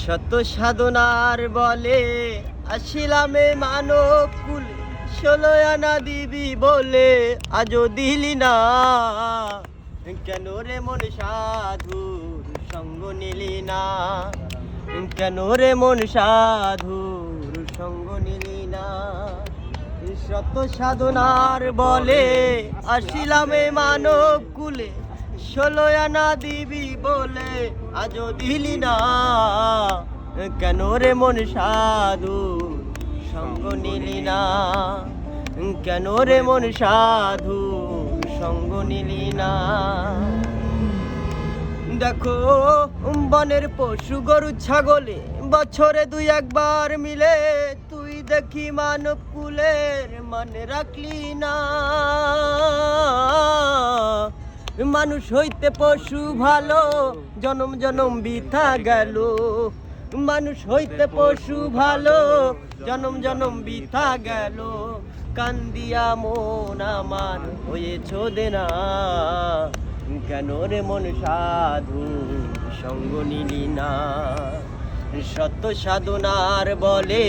শত সাধনার বলে আসিলাম এ মানব কুলে, 16 আনা দিবি বলে আজও দিলি না। কেন রে মন সাধুর সঙ্গ নিলি না? কেন রে মন সাধুর সঙ্গ নিলি না? শত সাধনার বলে আসিলাম এ মানব কুলে, 16 আনা দিবি বলে আজও দিলি না। কেন রে মন সাধু সঙ্গ নিলি না? কেন রে মন সাধু সঙ্গ নিলি না? দেখো বনের পশু গরু ছাগলে বছরে 2-1 বার মিলে, তুই দেখি মানব কুলের মানে রাখলি না। মানুষ হইতে পশু ভালো, জনম জনম বৃথা গেল। মানুষ হইতে পশু ভালো, জনম জনম বৃথা গেল। কান্দিয়া মন আমার হয়েছ দেনা। কেন রে মন সাধু সঙ্গ নিলি না? সত্য সাধনার বলে